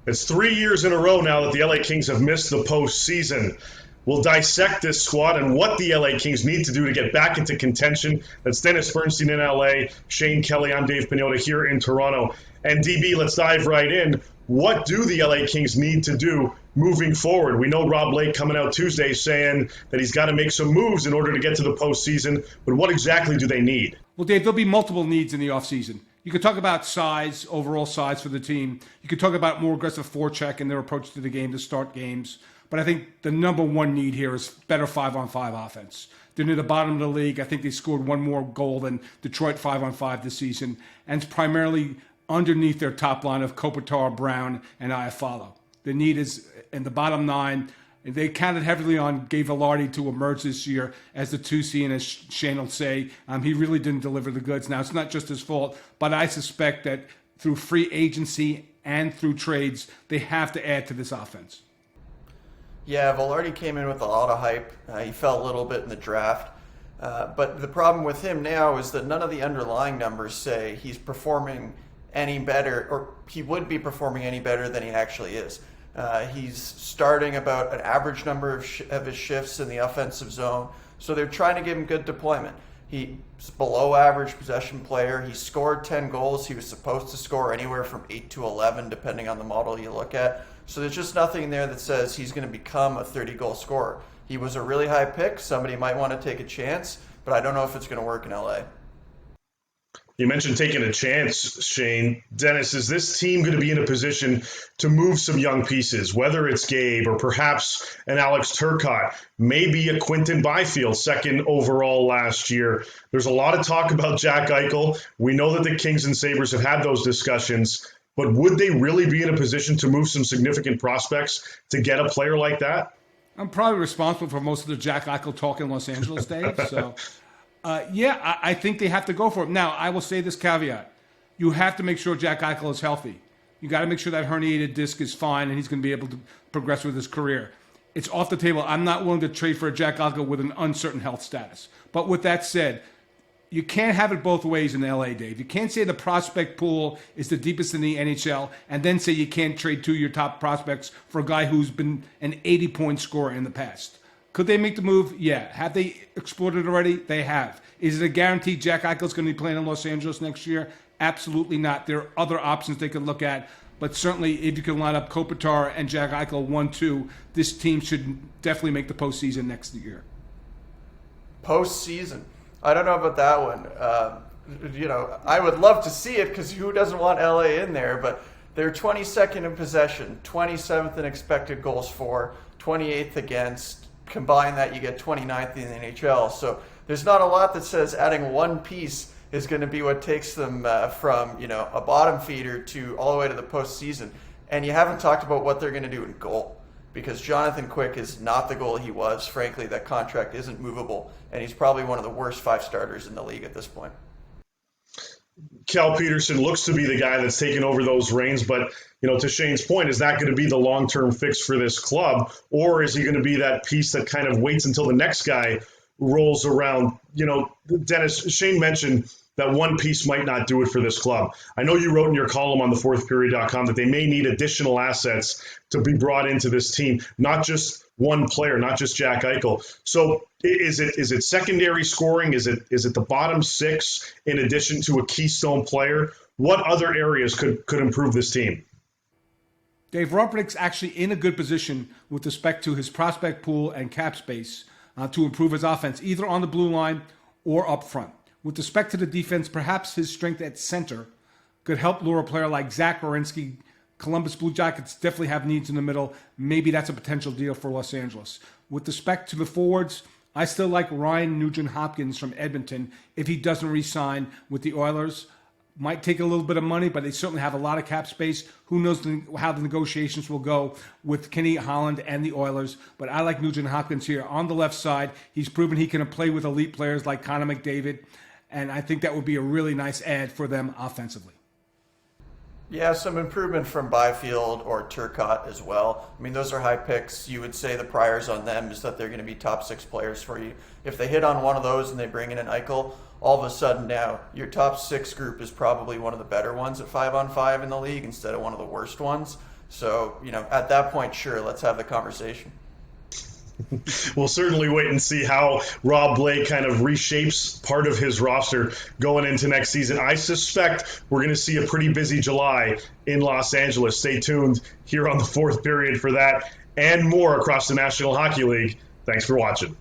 It's 3 years in a row now that the LA Kings have missed the postseason. We'll dissect this squad and what the LA Kings need to do to get back into contention. That's Dennis Bernstein in LA, Shane Kelly, I'm Dave Pagnotta here in Toronto. And DB, let's dive right in. What do the LA Kings need to do moving forward? We know Rob Blake coming out Tuesday saying that he's got to make some moves in order to get to the postseason, but what exactly do they need? Well, Dave, there'll be multiple needs in the offseason. You could talk about size, overall size for the team. You could talk about more aggressive forecheck and their approach to the game to start games. But I think the number one need here is better 5-on-5 offense. They're near the bottom of the league. I think they scored one more goal than Detroit 5-on-5 this season. And it's primarily underneath their top line of Kopitar, Brown, and Iafallo. The need is in the bottom nine. They counted heavily on Gabe Vilardi to emerge this year as the 2C, and as Shane will say, he really didn't deliver the goods. Now, it's not just his fault, but I suspect that through free agency and through trades, they have to add to this offense. Yeah, Vilardi came in with a lot of hype. He fell a little bit in the draft. But the problem with him now is that none of the underlying numbers say he's performing any better, or he would be performing any better than he actually is. He's starting about an average number of his shifts in the offensive zone, so they're trying to give him good deployment. He's below average possession player. He scored 10 goals. He was supposed to score anywhere from 8 to 11, depending on the model you look at. So there's just nothing there that says he's going to become a 30-goal scorer. He was a really high pick. Somebody might want to take a chance, but I don't know if it's going to work in LA. You mentioned taking a chance, Shane. Dennis, is this team going to be in a position to move some young pieces, whether it's Gabe or perhaps an Alex Turcotte, maybe a Quinton Byfield, second overall last year? There's a lot of talk about Jack Eichel. We know that the Kings and Sabres have had those discussions, but would they really be in a position to move some significant prospects to get a player like that? I'm probably responsible for most of the Jack Eichel talk in Los Angeles, Dave, so... I think they have to go for it. Now, I will say this caveat. You have to make sure Jack Eichel is healthy. You got to make sure that herniated disc is fine and he's going to be able to progress with his career. It's off the table. I'm not willing to trade for a Jack Eichel with an uncertain health status. But with that said, you can't have it both ways in LA, Dave. You can't say the prospect pool is the deepest in the NHL and then say you can't trade two of your top prospects for a guy who's been an 80-point scorer in the past. Could they make the move? Yeah. Have they explored it already? They have. Is it a guarantee Jack Eichel's going to be playing in Los Angeles next year? Absolutely not. There are other options they could look at. But certainly, if you can line up Kopitar and Jack Eichel 1-2, this team should definitely make the postseason next year. Postseason? I don't know about that one. I would love to see it because who doesn't want LA in there? But they're 22nd in possession, 27th in expected goals for, 28th against. Combine that, you get 29th in the NHL. So there's not a lot that says adding one piece is going to be what takes them from a bottom feeder to all the way to the postseason. And you haven't talked about what they're going to do in goal, because Jonathan Quick is not the goal he was. Frankly, that contract isn't movable, and he's probably one of the worst 5 starters in the league at this point. Cal Peterson looks to be the guy that's taken over those reins, but to Shane's point, is that going to be the long-term fix for this club, or is he going to be that piece that kind of waits until the next guy rolls around? Dennis, Shane mentioned that one piece might not do it for this club. I know you wrote in your column on thefourthperiod.com that they may need additional assets to be brought into this team, not just one player, not just Jack Eichel. So is it secondary scoring? Is it the bottom 6 in addition to a keystone player? What other areas could improve this team? Dave, Rupnick's actually in a good position with respect to his prospect pool and cap space to improve his offense, either on the blue line or up front. With respect to the defense, perhaps his strength at center could help lure a player like Zach Werenski. Columbus Blue Jackets definitely have needs in the middle. Maybe that's a potential deal for Los Angeles. With respect to the forwards, I still like Ryan Nugent-Hopkins from Edmonton if he doesn't re-sign with the Oilers. Might take a little bit of money, but they certainly have a lot of cap space. Who knows how the negotiations will go with Kenny Holland and the Oilers. But I like Nugent-Hopkins here on the left side. He's proven he can play with elite players like Connor McDavid, and I think that would be a really nice add for them offensively. Yeah, some improvement from Byfield or Turcotte as well. I mean, those are high picks. You would say the priors on them is that they're going to be top 6 players for you. If they hit on one of those and they bring in an Eichel, all of a sudden now your top 6 group is probably one of the better ones at 5-on-5 in the league instead of one of the worst ones. So, at that point, sure, let's have the conversation. We'll certainly wait and see how Rob Blake kind of reshapes part of his roster going into next season. I suspect we're going to see a pretty busy July in Los Angeles. Stay tuned here on the Fourth Period for that and more across the National Hockey League. Thanks for watching.